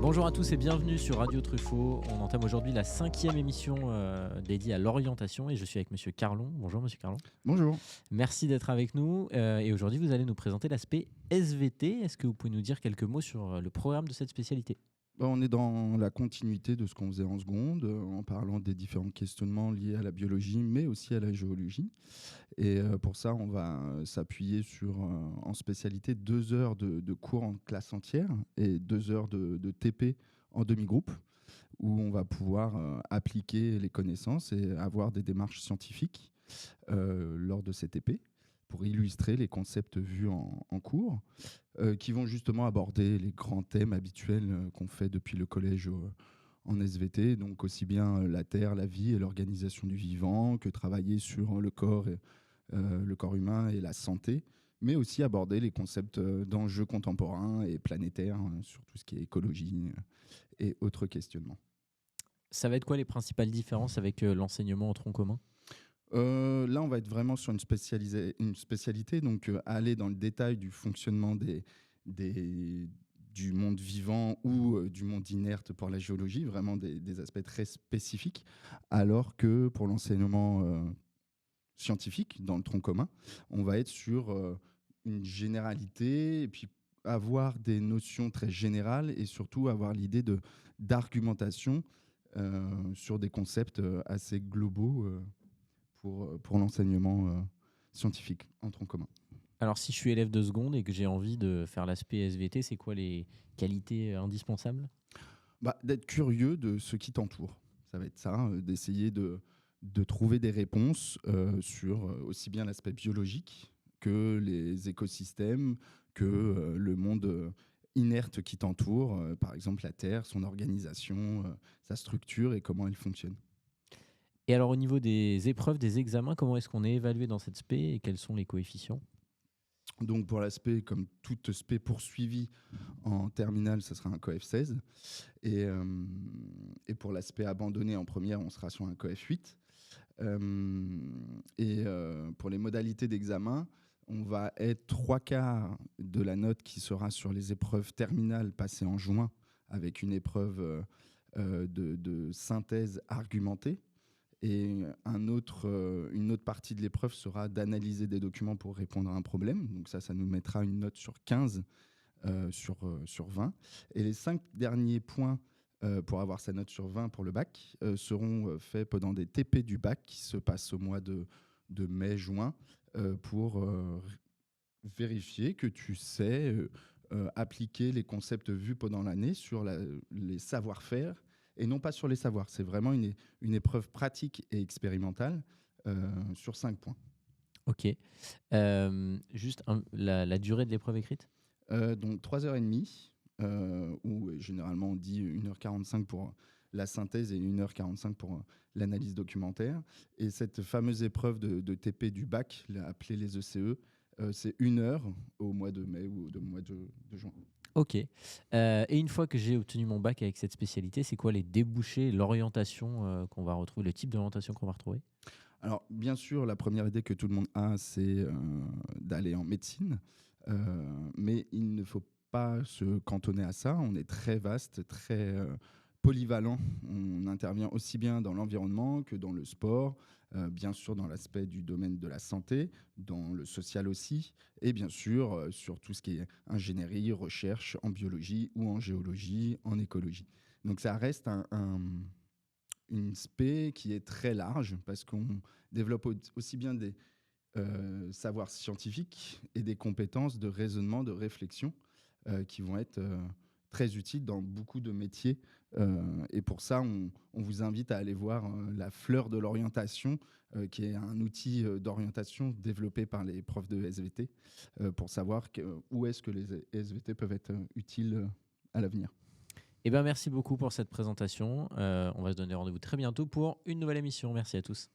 Bonjour à tous et bienvenue sur Radio Truffaut. On entame aujourd'hui la 5e émission dédiée à l'orientation et je suis avec Monsieur Carlon. Bonjour Monsieur Carlon. Bonjour. Merci d'être avec nous et aujourd'hui vous allez nous présenter l'aspect SVT. Est-ce que vous pouvez nous dire quelques mots sur le programme de cette spécialité ? On est dans la continuité de ce qu'on faisait en seconde, en parlant des différents questionnements liés à la biologie, mais aussi à la géologie. Et pour ça, on va s'appuyer sur, en spécialité, 2 heures de cours en classe entière et 2 heures de TP en demi-groupe, où on va pouvoir appliquer les connaissances et avoir des démarches scientifiques lors de ces TP pour illustrer les concepts vus en cours, qui vont justement aborder les grands thèmes habituels qu'on fait depuis le collège en SVT, donc aussi bien la Terre, la vie et l'organisation du vivant, que travailler sur le corps humain et la santé, mais aussi aborder les concepts d'enjeux contemporains et planétaires sur tout ce qui est écologie et autres questionnements. Ça va être quoi les principales différences avec l'enseignement en tronc commun ? Là, on va être vraiment sur une spécialité, donc aller dans le détail du fonctionnement du monde vivant ou du monde inerte pour la géologie, vraiment des aspects très spécifiques, alors que pour l'enseignement scientifique, dans le tronc commun, on va être sur une généralité et puis avoir des notions très générales et surtout avoir l'idée d'argumentation sur des concepts assez globaux pour l'enseignement scientifique en tronc commun. Alors si je suis élève de seconde et que j'ai envie de faire l'aspect SVT, c'est quoi les qualités indispensables ? D'être curieux de ce qui t'entoure. Ça va être ça, d'essayer de trouver des réponses sur aussi bien l'aspect biologique que les écosystèmes, que le monde inerte qui t'entoure, par exemple la Terre, son organisation, sa structure et comment elle fonctionne. Et alors au niveau des épreuves, des examens, comment est-ce qu'on est évalué dans cette spé et quels sont les coefficients ? Donc pour l'aspect, comme toute spé poursuivie en terminale, ce sera un coef 16. Et pour l'aspect abandonné en première, on sera sur un coef 8. Pour les modalités d'examen, on va être 3/4 de la note qui sera sur les épreuves terminales passées en juin, avec une épreuve de synthèse argumentée. Et une autre partie de l'épreuve sera d'analyser des documents pour répondre à un problème. Donc ça nous mettra une note sur 15 sur 20. Et les 5 derniers points pour avoir sa note sur 20 pour le bac seront faits pendant des TP du bac qui se passent au mois de mai-juin pour vérifier que tu sais appliquer les concepts vus pendant l'année sur les savoir-faire et non pas sur les savoirs. C'est vraiment une épreuve pratique et expérimentale sur 5 points. Ok. Juste la durée de l'épreuve écrite ? Donc 3h30, où généralement on dit 1h45 pour la synthèse et 1h45 pour l'analyse documentaire. Et cette fameuse épreuve de TP du bac, appelée les ECE, c'est 1 heure au mois de mai ou au mois de juin. Ok. Et une fois que j'ai obtenu mon bac avec cette spécialité, c'est quoi les débouchés, l'orientation qu'on va retrouver, le type d'orientation qu'on va retrouver ? Alors, bien sûr, la première idée que tout le monde a, c'est d'aller en médecine. Mais il ne faut pas se cantonner à ça. On est très vaste, très polyvalent. On intervient aussi bien dans l'environnement que dans le sport, bien sûr dans l'aspect du domaine de la santé, dans le social aussi, et bien sûr sur tout ce qui est ingénierie, recherche en biologie ou en géologie, en écologie. Donc ça reste une spé qui est très large parce qu'on développe aussi bien des savoirs scientifiques et des compétences de raisonnement, de réflexion qui vont être très utiles dans beaucoup de métiers. Et pour ça, on vous invite à aller voir la fleur de l'orientation, qui est un outil d'orientation développé par les profs de SVT pour savoir où est-ce que les SVT peuvent être utiles à l'avenir. Eh ben, merci beaucoup pour cette présentation. On va se donner rendez-vous très bientôt pour une nouvelle émission. Merci à tous.